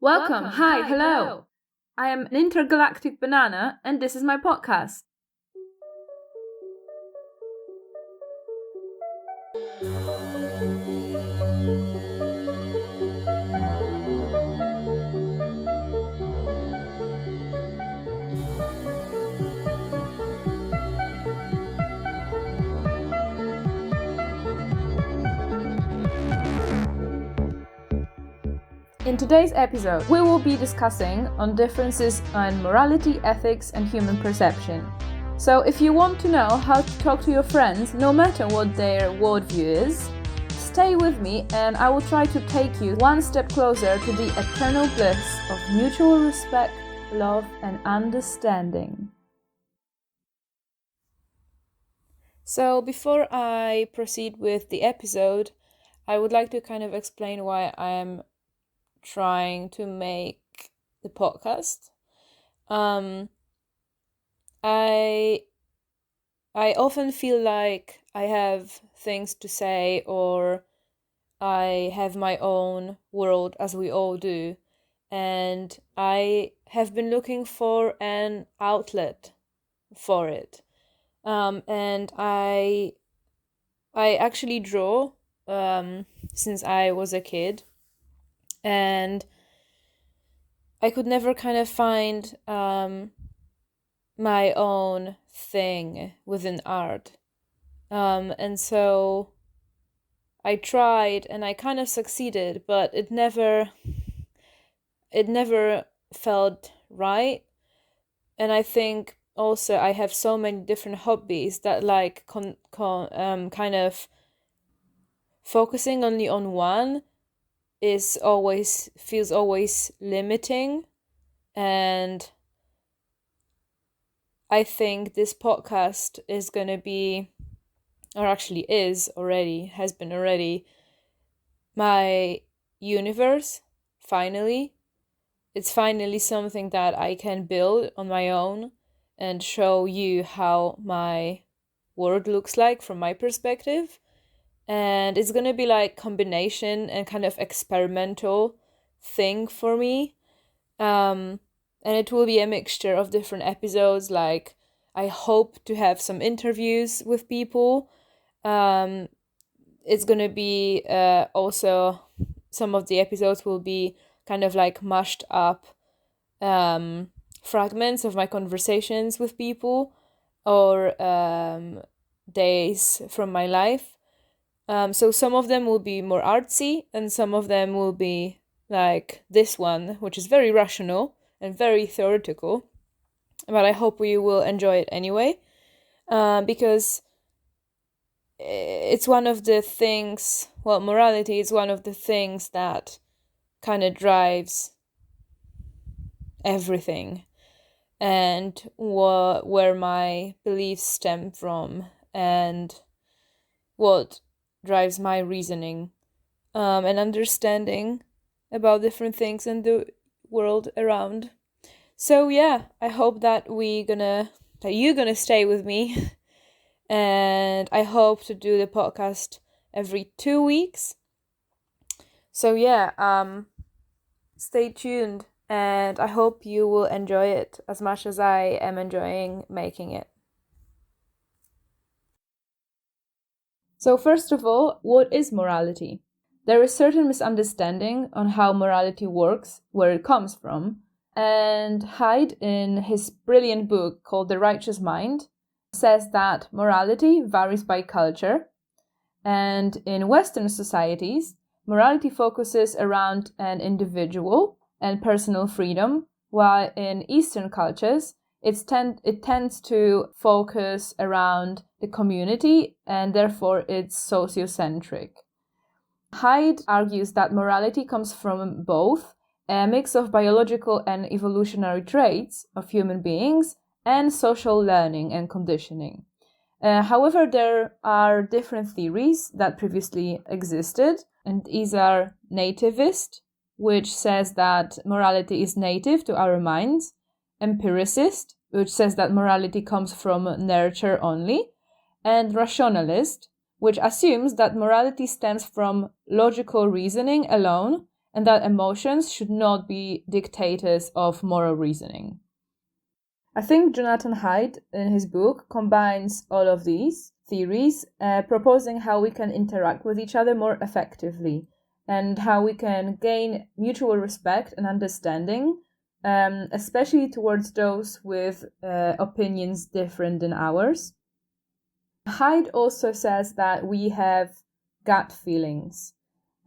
Welcome. Hi. Hello. I am an intergalactic banana, and this is my podcast. In today's episode, we will be discussing on differences in morality, ethics, and human perception. So if you want to know how to talk to your friends, no matter what their worldview is, stay with me and I will try to take you one step closer to the eternal bliss of mutual respect, love, and understanding. So before I proceed with the episode, I would like to kind of explain why I am trying to make the podcast. I often feel like I have things to say, or I have my own world, as we all do, and I have been looking for an outlet for it. And I actually draw since I was a kid. And I could never kind of find my own thing within art. And so I tried and I kind of succeeded, but it never felt right. And I think also I have so many different hobbies that like kind of focusing only on one feels always limiting. And I think this podcast is gonna be, or actually has been already, my universe. Finally, it's finally something that I can build on my own and show you how my world looks like from my perspective. And it's gonna be like combination and kind of experimental thing for me. And it will be a mixture of different episodes. Like, I hope to have some interviews with people. It's gonna be also, some of the episodes will be kind of like mashed up fragments of my conversations with people, or days from my life. So some of them will be more artsy, and some of them will be like this one, which is very rational and very theoretical. But I hope you will enjoy it anyway, because it's one of the things, morality is one of the things that kind of drives everything, and where my beliefs stem from, and what drives my reasoning and understanding about different things in the world around. So yeah, I hope that you're gonna stay with me, and I hope to do the podcast every 2 weeks. So yeah, stay tuned, and I hope you will enjoy it as much as I am enjoying making it. So first of all, what is morality? There is certain misunderstanding on how morality works, where it comes from, and Hyde, in his brilliant book called The Righteous Mind, says that morality varies by culture, and in Western societies, morality focuses around an individual and personal freedom, while in Eastern cultures, it tends to focus around the community, and therefore it's sociocentric. Hyde argues that morality comes from both a mix of biological and evolutionary traits of human beings and social learning and conditioning. However, there are different theories that previously existed, and these are nativist, which says that morality is native to our minds, empiricist, which says that morality comes from nurture only, and rationalist, which assumes that morality stems from logical reasoning alone and that emotions should not be dictators of moral reasoning. I think Jonathan Haidt, in his book, combines all of these theories, proposing how we can interact with each other more effectively and how we can gain mutual respect and understanding, especially towards those with opinions different than ours. Haidt also says that we have gut feelings,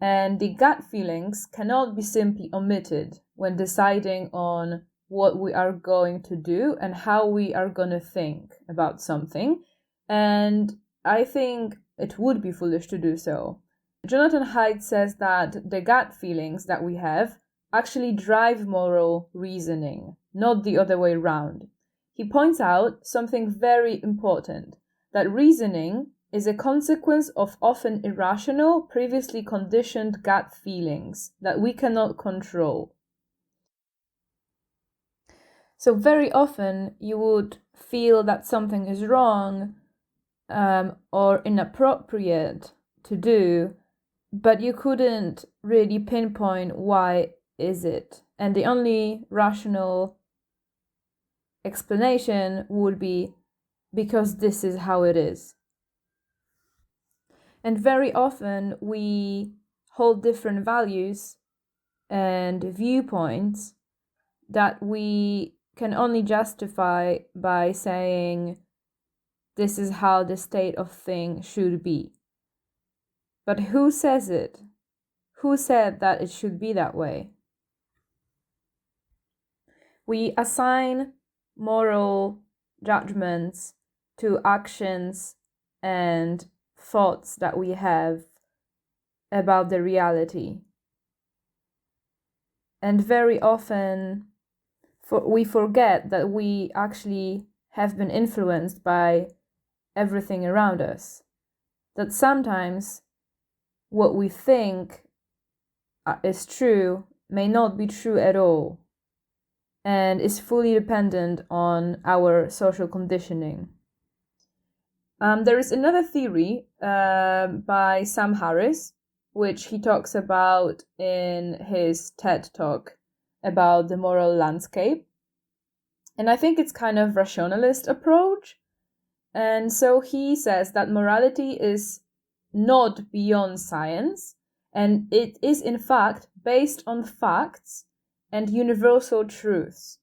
and the gut feelings cannot be simply omitted when deciding on what we are going to do and how we are going to think about something. And I think it would be foolish to do so. Jonathan Haidt says that the gut feelings that we have actually drive moral reasoning, not the other way around. He points out something very important, that reasoning is a consequence of often irrational, previously conditioned gut feelings that we cannot control. So very often you would feel that something is wrong or inappropriate to do, but you couldn't really pinpoint why is it. And the only rational explanation would be because this is how it is. And very often we hold different values and viewpoints that we can only justify by saying this is how the state of things should be. But who says it? Who said that it should be that way? We assign moral judgments to actions and thoughts that we have about the reality. And very often we forget that we actually have been influenced by everything around us. That sometimes what we think is true may not be true at all and is fully dependent on our social conditioning. There is another theory by Sam Harris, which he talks about in his TED Talk about the moral landscape. And I think it's kind of rationalist approach. And so he says that morality is not beyond science, and it is in fact based on facts and universal truths.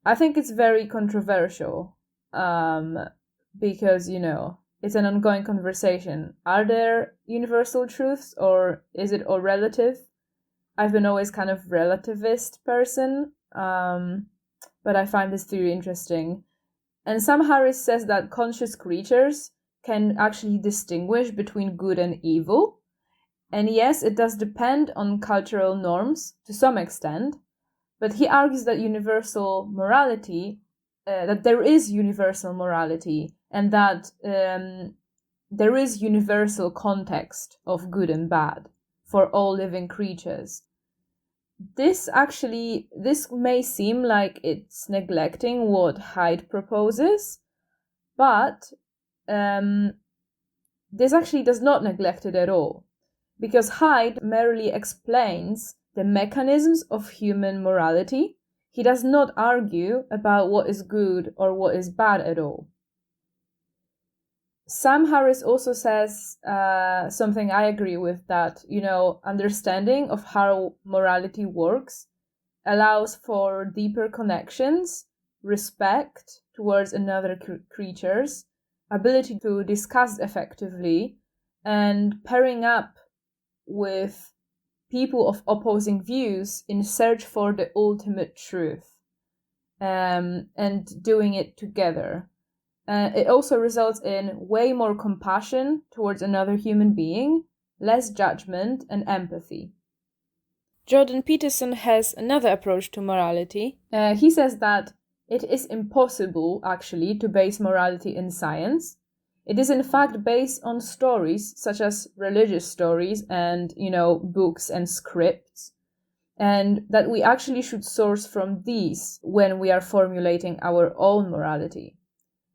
I think it's very controversial because, it's an ongoing conversation. Are there universal truths or is it all relative? I've been always kind of relativist person, but I find this theory interesting. And Sam Harris says that conscious creatures can actually distinguish between good and evil. And yes, it does depend on cultural norms to some extent, but he argues that universal morality, that there is universal morality, and that there is universal context of good and bad for all living creatures. This may seem like it's neglecting what Haidt proposes, but this actually does not neglect it at all, because Haidt merely explains the mechanisms of human morality. He does not argue about what is good or what is bad at all. Sam Harris also says something I agree with, that, understanding of how morality works allows for deeper connections, respect towards another creatures, ability to discuss effectively, and pairing up with people of opposing views in search for the ultimate truth, and doing it together. It also results in way more compassion towards another human being, less judgment and empathy. Jordan Peterson has another approach to morality. He says that it is impossible, actually, to base morality in science. It is in fact based on stories, such as religious stories and, books and scripts, and that we actually should source from these when we are formulating our own morality.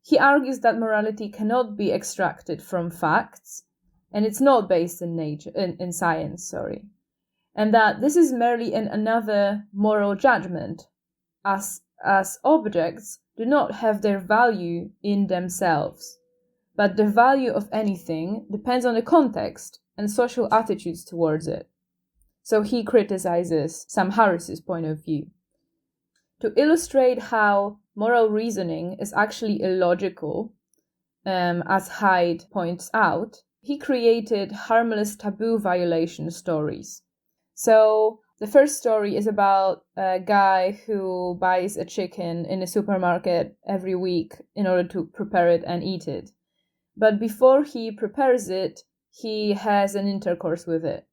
He argues that morality cannot be extracted from facts, and it's not based in science. and that this is merely another moral judgment, as objects do not have their value in themselves, but the value of anything depends on the context and social attitudes towards it. So he criticizes Sam Harris's point of view. To illustrate how moral reasoning is actually illogical, as Hyde points out, he created harmless taboo violation stories. So the first story is about a guy who buys a chicken in a supermarket every week in order to prepare it and eat it. But before he prepares it, he has an intercourse with it.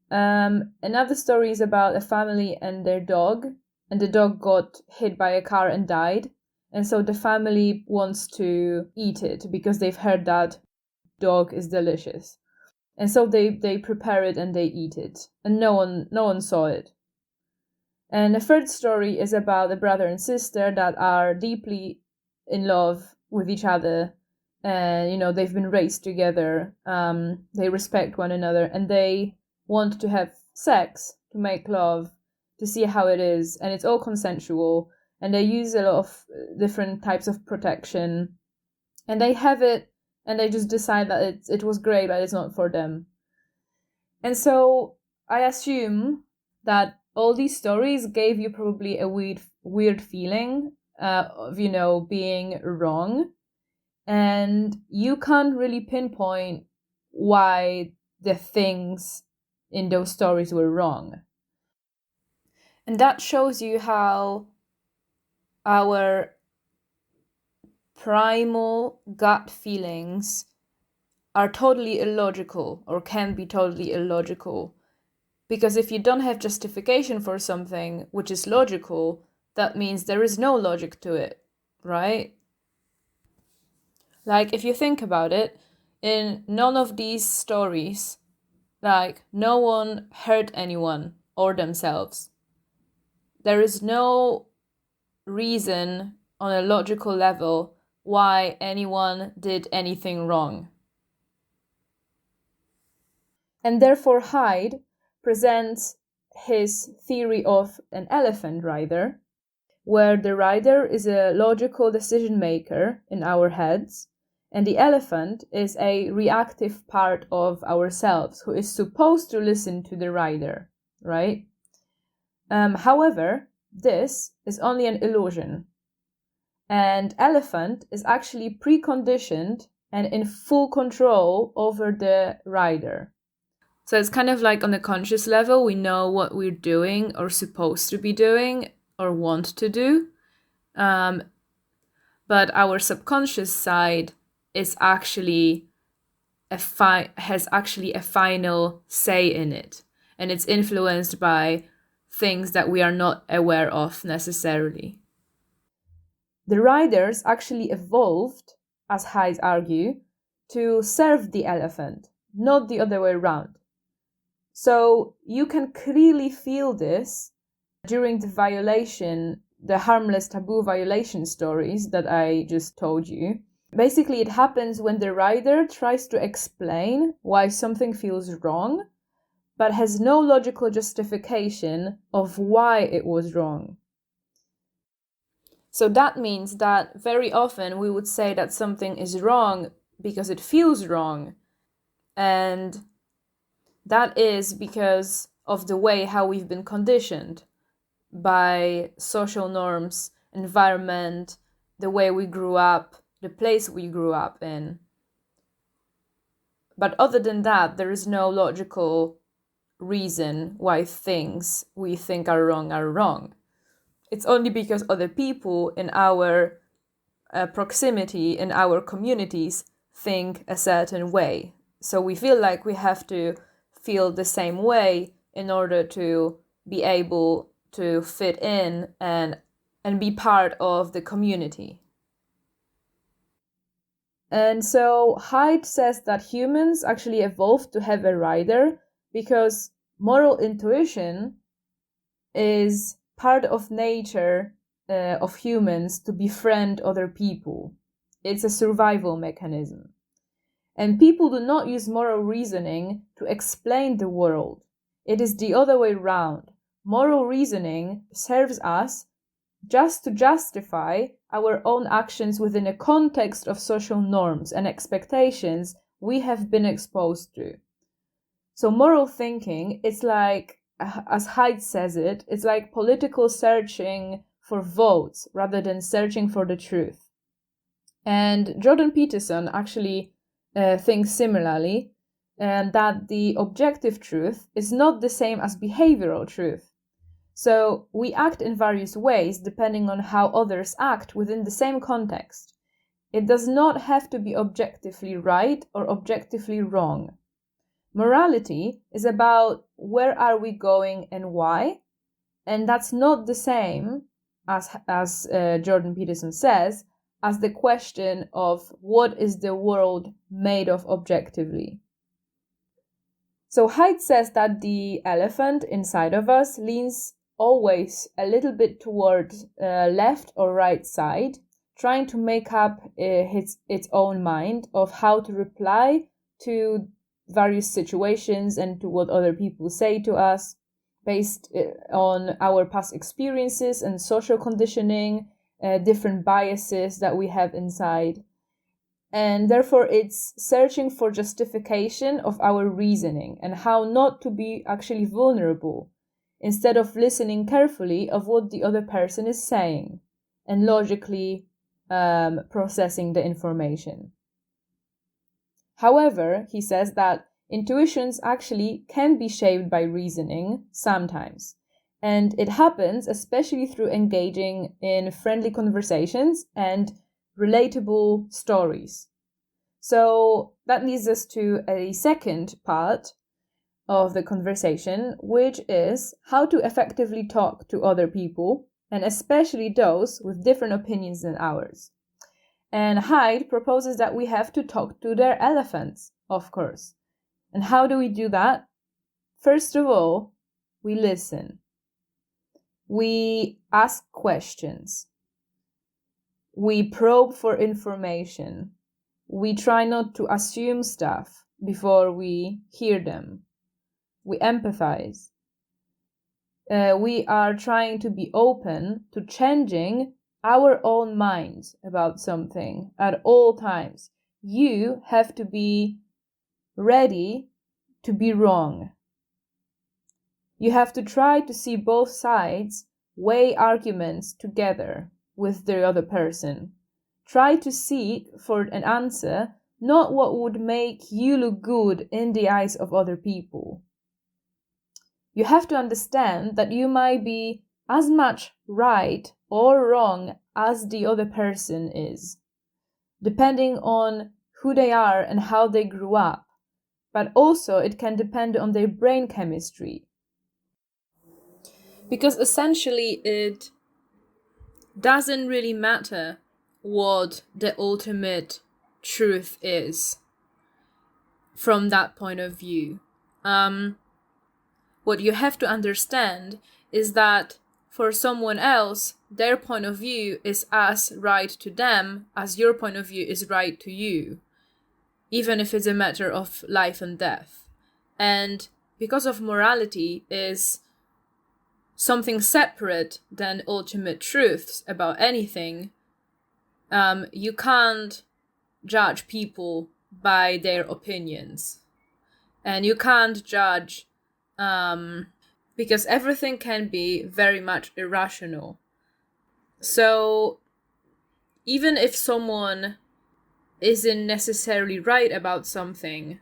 Another story is about a family and their dog, and the dog got hit by a car and died. And so the family wants to eat it because they've heard that dog is delicious. And so they prepare it and they eat it. And no one saw it. And the third story is about a brother and sister that are deeply in love with each other. And, they've been raised together. They respect one another and they want to have sex, to make love, to see how it is. And it's all consensual. And they use a lot of different types of protection. And they have it and they just decide that it was great, but it's not for them. And so I assume that all these stories gave you probably a weird feeling of, being wrong. And you can't really pinpoint why the things in those stories were wrong. And that shows you how our primal gut feelings are totally illogical, or can be totally illogical. Because if you don't have justification for something which is logical, that means there is no logic to it, right? Like, if you think about it, in none of these stories, like, no one hurt anyone or themselves. There is no reason on a logical level why anyone did anything wrong. And therefore Hyde presents his theory of an elephant rider, where the rider is a logical decision maker in our heads, and the elephant is a reactive part of ourselves who is supposed to listen to the rider, right? However, this is only an illusion. And elephant is actually preconditioned and in full control over the rider. So it's kind of like on a conscious level, we know what we're doing or supposed to be doing or want to do. But our subconscious side is actually has actually a final say in it. And it's influenced by things that we are not aware of necessarily. The riders actually evolved, as Hyde argue, to serve the elephant, not the other way around. So you can clearly feel this during the harmless taboo violation stories that I just told you. Basically, it happens when the rider tries to explain why something feels wrong, but has no logical justification of why it was wrong. So that means that very often we would say that something is wrong because it feels wrong. And that is because of the way how we've been conditioned by social norms, environment, the way we grew up, the place we grew up in. But other than that, there is no logical reason why things we think are wrong. It's only because other people in our proximity, in our communities, think a certain way. So we feel like we have to feel the same way in order to be able to fit in and be part of the community. And so Hyde says that humans actually evolved to have a rider because moral intuition is part of nature of humans to befriend other people. It's a survival mechanism. And people do not use moral reasoning to explain the world. It is the other way round. Moral reasoning serves us just to justify our own actions within a context of social norms and expectations we have been exposed to. So moral thinking, it's like, as Haidt says it, it's like political searching for votes rather than searching for the truth. And Jordan Peterson actually thinks similarly, and that the objective truth is not the same as behavioral truth. So we act in various ways depending on how others act within the same context. It does not have to be objectively right or objectively wrong. Morality is about where are we going and why, and that's not the same, as Jordan Peterson says, as the question of what is the world made of objectively. So Haidt says that the elephant inside of us leans always a little bit toward left or right side, trying to make up its own mind of how to reply to various situations and to what other people say to us based on our past experiences and social conditioning, different biases that we have inside. And therefore, it's searching for justification of our reasoning and how not to be actually vulnerable, instead of listening carefully of what the other person is saying and logically processing the information. However, he says that intuitions actually can be shaped by reasoning sometimes. And it happens especially through engaging in friendly conversations and relatable stories. So that leads us to a second part of the conversation, which is how to effectively talk to other people, and especially those with different opinions than ours. And Haidt proposes that we have to talk to their elephants, of course. And how do we do that? First of all, we listen. We ask questions. We probe for information. We try not to assume stuff before we hear them. We empathize. We are trying to be open to changing our own minds about something at all times. You have to be ready to be wrong. You have to try to see both sides, weigh arguments together with the other person. Try to seek for an answer, not what would make you look good in the eyes of other people. You have to understand that you might be as much right or wrong as the other person is, depending on who they are and how they grew up. But also it can depend on their brain chemistry. Because essentially it doesn't really matter what the ultimate truth is from that point of view. What you have to understand is that for someone else, their point of view is as right to them as your point of view is right to you, even if it's a matter of life and death. And because of morality is something separate than ultimate truths about anything, you can't judge people by their opinions. And you can't judge because everything can be very much irrational. So even if someone isn't necessarily right about something,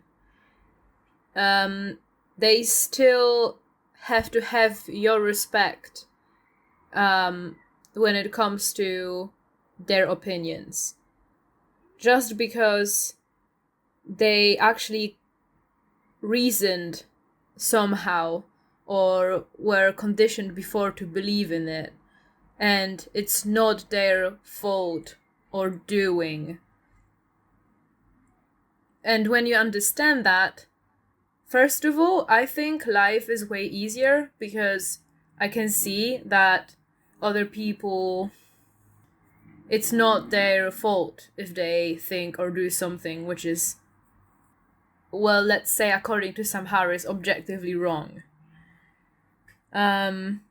they still have to have your respect when it comes to their opinions. Just because they actually reasoned somehow or were conditioned before to believe in it, and it's not their fault or doing. And when you understand that, first of all, I think life is way easier because I can see that other people, it's not their fault if they think or do something which is, well, let's say according to some Harris, objectively wrong. Um,